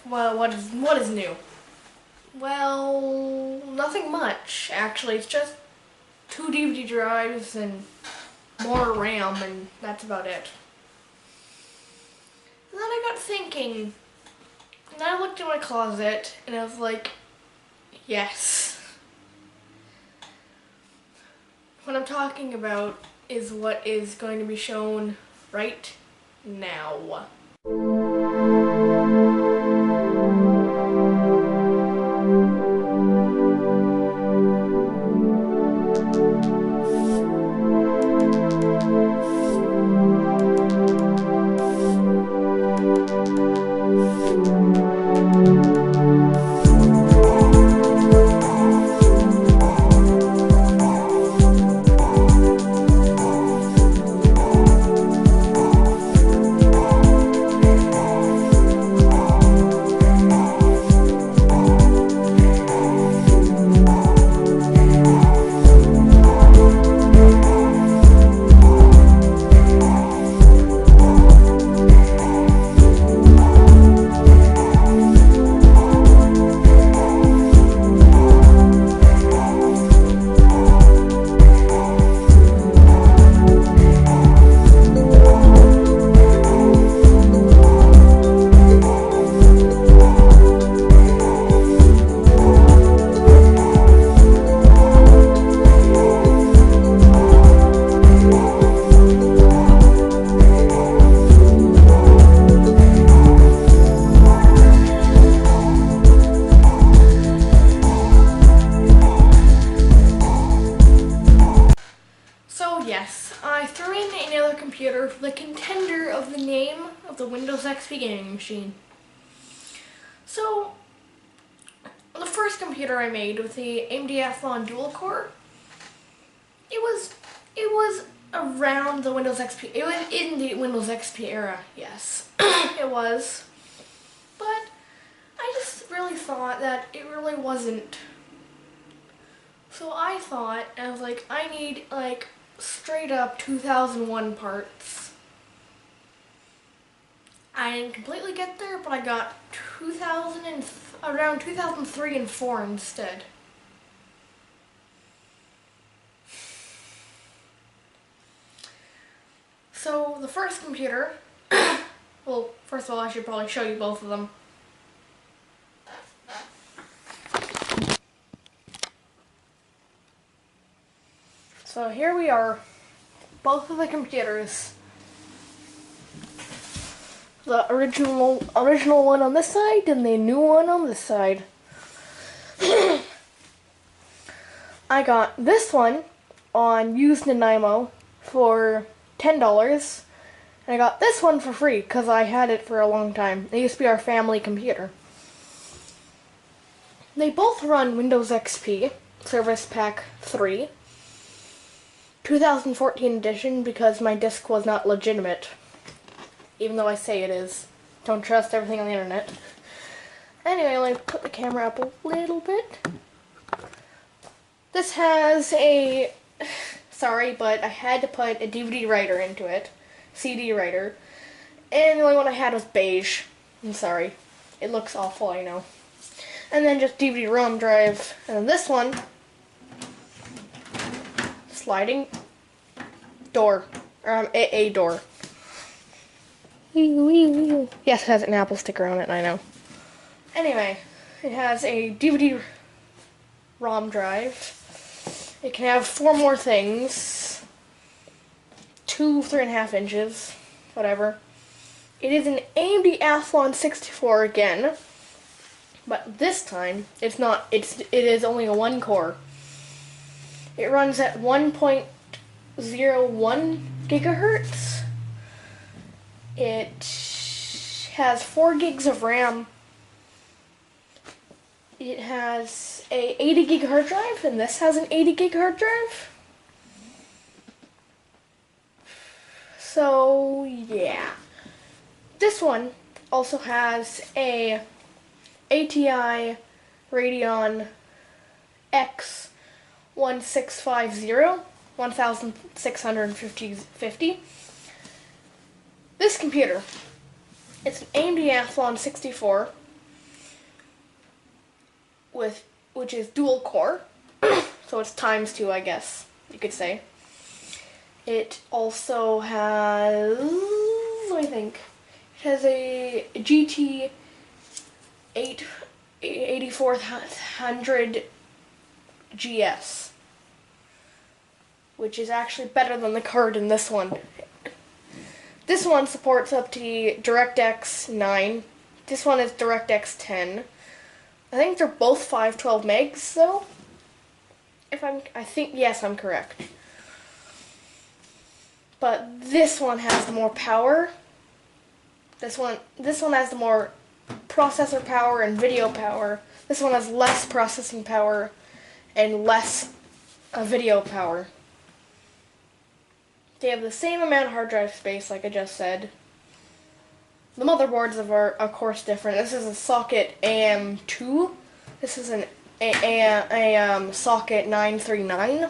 what is new? Well, nothing much actually. It's just 2 DVD drives and more RAM, and that's about it. And then I got thinking, and I looked in my closet, and I was like, yes. What I'm talking about is what is going to be shown right now. Yes, I threw in another computer for the contender of the name of the Windows XP gaming machine. So, the first computer I made with the AMD Athlon dual core, it was around the Windows XP. It was in the Windows XP era, yes, it was. But I just really thought that it really wasn't. So I thought, and I was like, I need like straight up 2001 parts. I didn't completely get there, but I got around 2003 and 4 instead. So the first computer, well, first of all I should probably show you both of them. So here we are, both of the computers. The original one on this side and the new one on this side. I got this one on used Nanaimo for $10, and I got this one for free because I had it for a long time. It used to be our family computer. They both run Windows XP, Service Pack 3. 2014 edition because my disc was not legitimate. Even though I say it is. Don't trust everything on the internet. Anyway, let me put the camera up a little bit. This has a... Sorry, but I had to put a DVD writer into it. CD writer. And the only one I had was beige. I'm sorry. It looks awful, I know. And then just DVD-ROM drive. And then this one... sliding door, or a door. Yes, it has an Apple sticker on it, I know. Anyway, it has a DVD ROM drive. It can have 4 more things. 2 3.5 inches, whatever. It is an AMD Athlon 64 again, but this time it's not. It is only a 1 core. It runs at 1.01 gigahertz. It has 4 gigs of RAM. It has a 80 gig hard drive, and this has an 80 gig hard drive. So, yeah. This one also has a ATI Radeon X 1650. This computer It's an AMD Athlon 64 which is dual core, so it's times 2, I guess you could say. It also has, let me think, it has a GT 8400 GS, which is actually better than the card in this one. This one supports up to DirectX 9. This one is DirectX 10. I think they're both 512 megs though. Yes, I'm correct. But this one has the more power. This one has the more processor power and video power. This one has less processing power and less video power. They have the same amount of hard drive space, like I just said. The motherboards are, of course, different. This is a socket AM2. This is a socket 939.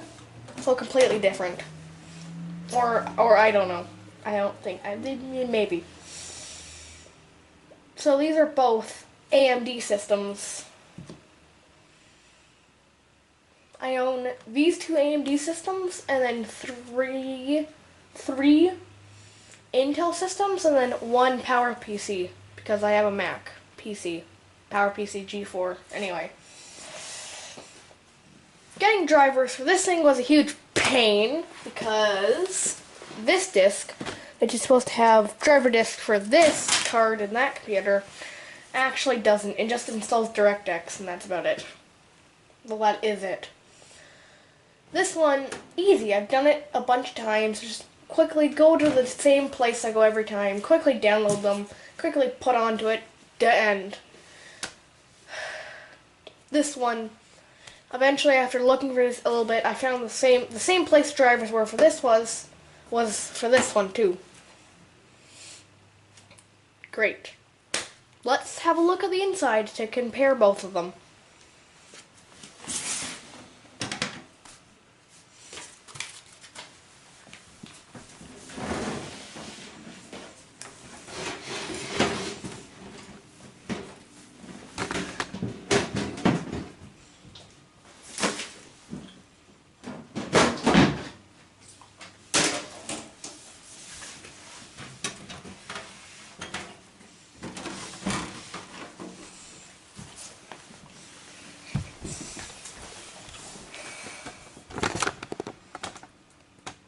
So completely different. Or I don't know. I don't think. Maybe. So these are both AMD systems. I own these 2 AMD systems and then three Intel systems and then 1 PowerPC because I have a Mac PC. PowerPC G4. Anyway. Getting drivers for this thing was a huge pain because this disc, which is supposed to have driver disk for this card and that computer, actually doesn't. It just installs DirectX and that's about it. Well, that is it. This one, easy. I've done it a bunch of times. Just quickly go to the same place I go every time, quickly download them, quickly put onto it, and this one, eventually after looking for this a little bit, I found the same place drivers were for this was for this one too. Great. Let's have a look at the inside to compare both of them.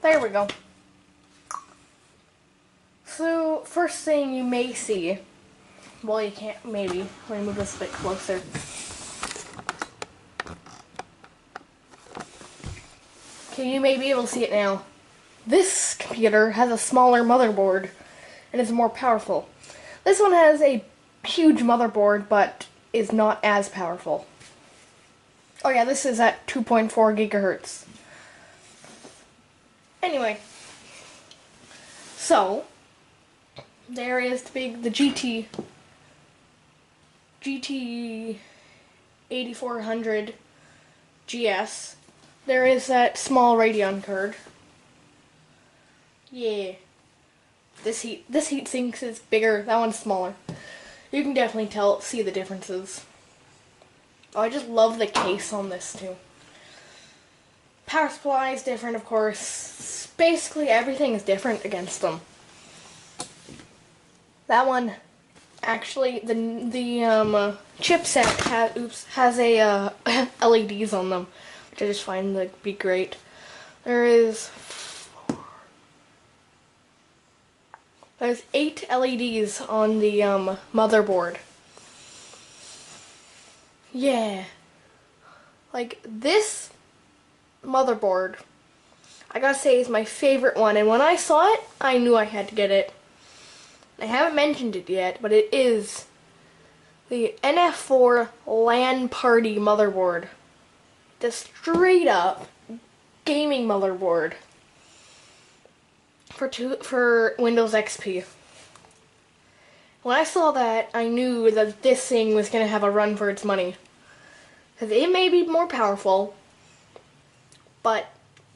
There we go. So, first thing you may see, well, you can't, maybe. Let me move this a bit closer. Okay, you may be able to see it now. This computer has a smaller motherboard and is more powerful. This one has a huge motherboard, but is not as powerful. Oh yeah, this is at 2.4 gigahertz. Anyway, so there is the GT 8400 GS. There is that small Radeon card. Yeah. This heat sink is bigger, that one's smaller. You can definitely see the differences. Oh, I just love the case on this too. Power supply is different, of course. Basically everything is different against them. That one, actually, the chipset has a LEDs on them, which I just find to be great. There's 8 LEDs on the motherboard. Yeah, like this motherboard, I gotta say, is my favorite one, and when I saw it, I knew I had to get it. I haven't mentioned it yet, but it is the NF4 LAN Party motherboard. The straight up gaming motherboard for Windows XP. When I saw that, I knew that this thing was going to have a run for its money. Because it may be more powerful, but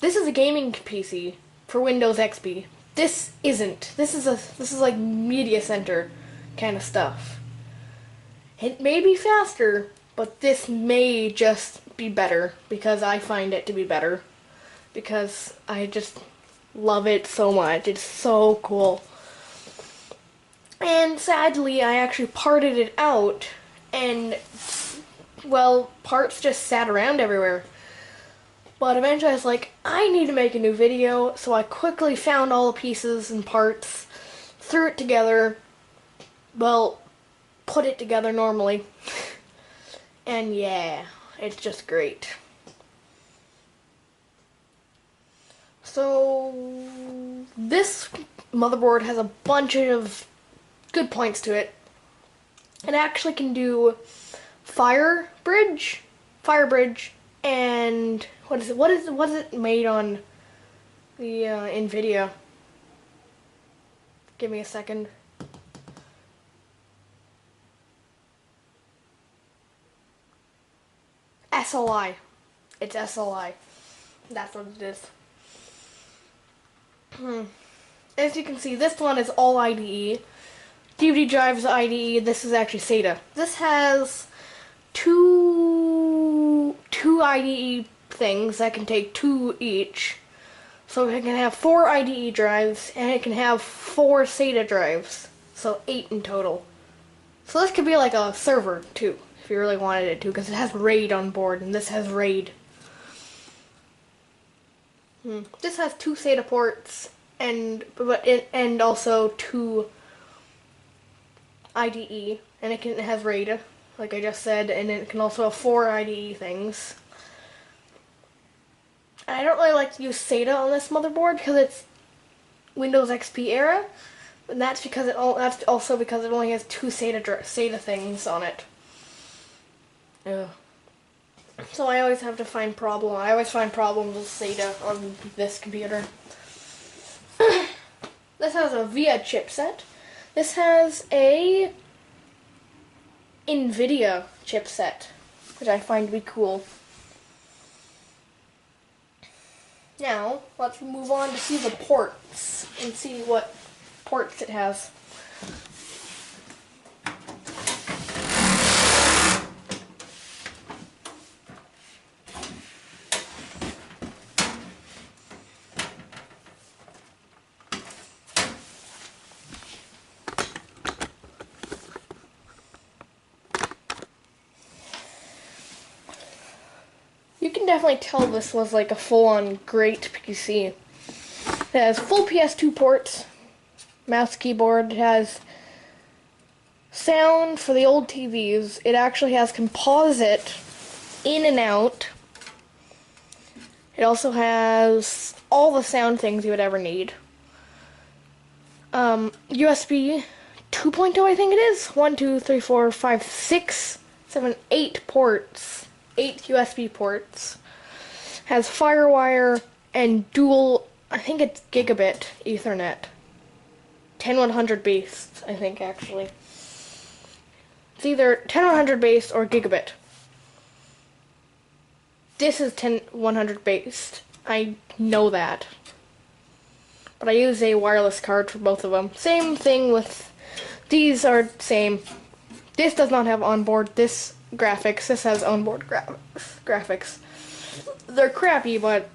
this is a gaming PC for Windows XP. This isn't. This is like Media Center. kind of stuff. It may be faster, but this may just be better because I find it to be better. Because I just love it so much. It's so cool. And sadly, I actually parted it out, and, well, parts just sat around everywhere. But eventually I was like, I need to make a new video, so I quickly found all the pieces and parts, threw it together, well, put it together normally, and yeah, it's just great. So, this motherboard has a bunch of good points to it. It actually can do Fire Bridge, and what is it made on the NVIDIA? Give me a second. SLI. It's SLI. That's what it is. As you can see, this one is all IDE. DVD drive's IDE. This is actually SATA. This has two IDE things that can take 2 each. So it can have 4 IDE drives, and it can have 4 SATA drives. So 8 in total. So this could be like a server, too, if you really wanted it to, because it has RAID on board, and this has RAID. This has 2 SATA ports, and also 2 IDE, and it has RAID, like I just said, and it can also have 4 IDE things. I don't really like to use SATA on this motherboard because it's Windows XP era, and that's also because it only has 2 SATA things on it. Ugh. So I always have to find I always find problems with SATA on this computer. This has a VIA chipset. This has a NVIDIA chipset, which I find to be cool. Now, let's move on to see the ports and see what ports it has. You can definitely tell this was like a full-on great PC. It has full PS2 ports, mouse, keyboard. It has sound for the old TVs. It actually has composite in and out. It also has all the sound things you would ever need. USB 2.0, I think it is. 1, 2, 3, 4, 5, 6, 7, 8 ports. 8 USB ports. Has FireWire and dual, I think it's gigabit Ethernet. 10100 based, I think, actually. It's either 10100 based or gigabit. This is 10100 based. I know that. But I use a wireless card for both of them. Same thing with, these are same. This does not have onboard graphics. This has onboard graphics. They're crappy, but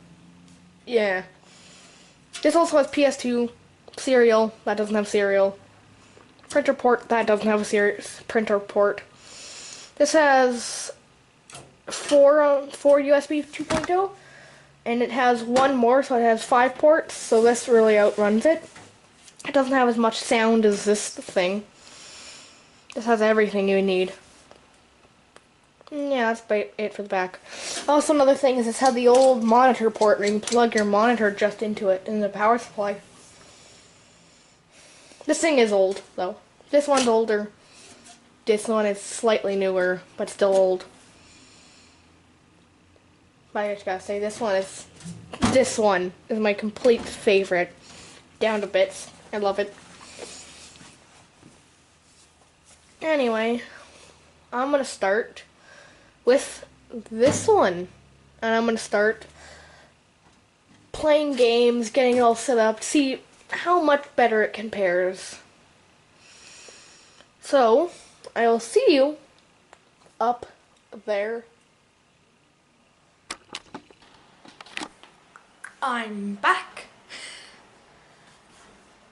yeah. This also has PS2, serial, that doesn't have serial. Printer port, that doesn't have a printer port. This has 4 USB 2.0, and it has 1 more, so it has 5 ports, so this really outruns it. It doesn't have as much sound as this thing. This has everything you need. Yeah, that's it for the back. Also, another thing is it's had the old monitor port where you can plug your monitor just into it in the power supply. This thing is old, though. This one's older. This one is slightly newer, but still old. But I just gotta say, this one is my complete favorite. Down to bits. I love it. Anyway, I'm gonna start with this one, and I'm gonna start playing games, getting it all set up, see how much better it compares. So, I'll see you up there. I'm back.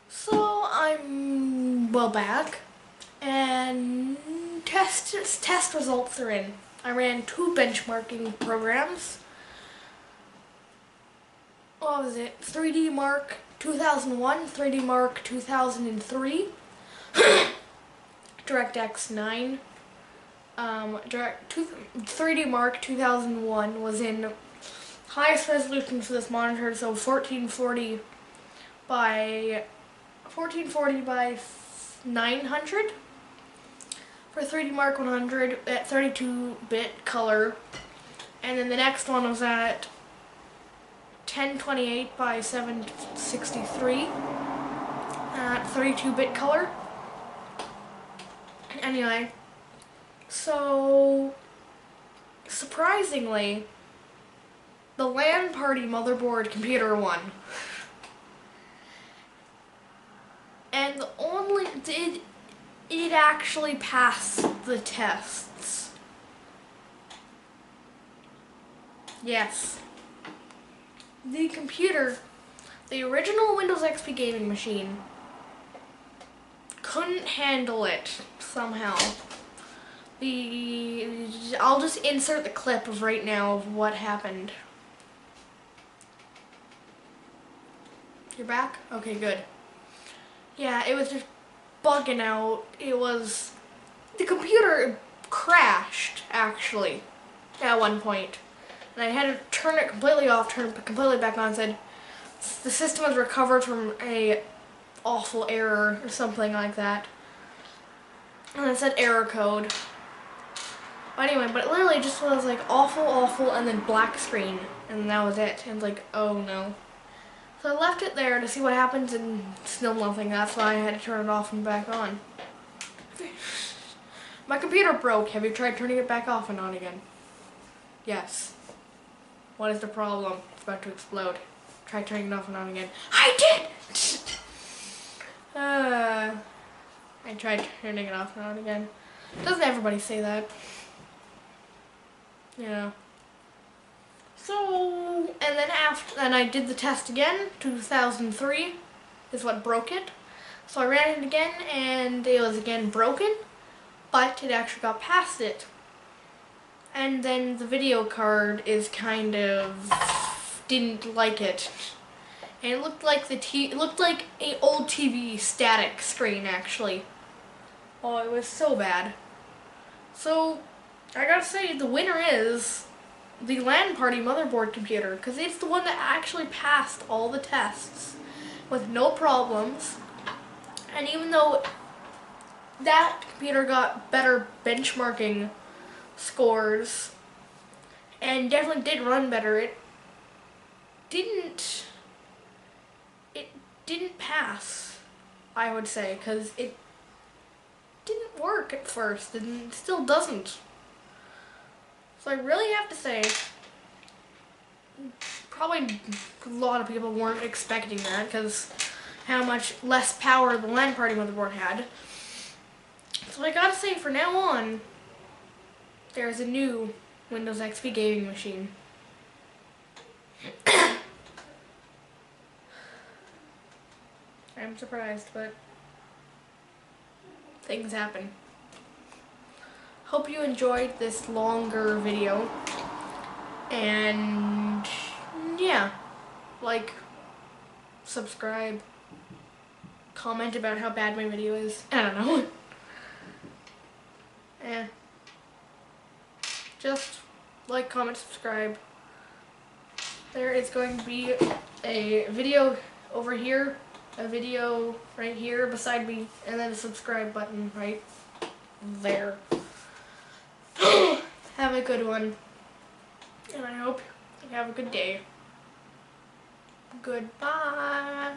So, I'm back. And test results are in. I ran 2 benchmarking programs. What was it? 3D Mark 2001, 3D Mark 2003, DirectX 9. 3D Mark 2001 was in highest resolution for this monitor, so 1440 by 900. For 3D Mark 100 at 32-bit color, and then the next one was at 1028 by 763 at 32-bit color. Anyway, so surprisingly, the LAN party motherboard computer won. And it actually passed the tests. Yes. The computer, the original Windows XP gaming machine, couldn't handle it somehow. I'll just insert the clip of right now of what happened. You're back? Okay, good. Yeah, it was just bugging out. The computer crashed, actually, at one point. And I had to turn it completely off, turn it completely back on, said the system has recovered from a awful error or something like that. And it said error code. But anyway, but it literally just was like awful, and then black screen, and that was it. And like, oh no. So I left it there to see what happens, and still nothing. That's why I had to turn it off and back on. My computer broke. Have you tried turning it back off and on again? Yes. What is the problem? It's about to explode. Try turning it off and on again. I did! I tried turning it off and on again. Doesn't everybody say that? Yeah. So, and then I did the test again. 2003 is what broke it. So I ran it again, and it was again broken, but it actually got past it. And then the video card is kind of didn't like it, and it looked like it looked like an old TV static screen actually. Oh, it was so bad. So I gotta say, the winner is the LAN party motherboard computer, because it's the one that actually passed all the tests with no problems. And even though that computer got better benchmarking scores and definitely did run better, it didn't pass, I would say, because it didn't work at first and still doesn't. So I really have to say, probably a lot of people weren't expecting that because how much less power the LAN party motherboard had. So I gotta say, for now on, there's a new Windows XP gaming machine. I'm surprised, but things happen. Hope you enjoyed this longer video, and yeah, like, subscribe, comment about how bad my video is. I don't know. Just like, comment, subscribe. There is going to be a video over here, a video right here beside me, and then a subscribe button right there. Have a good one, and I hope you have a good day. Goodbye.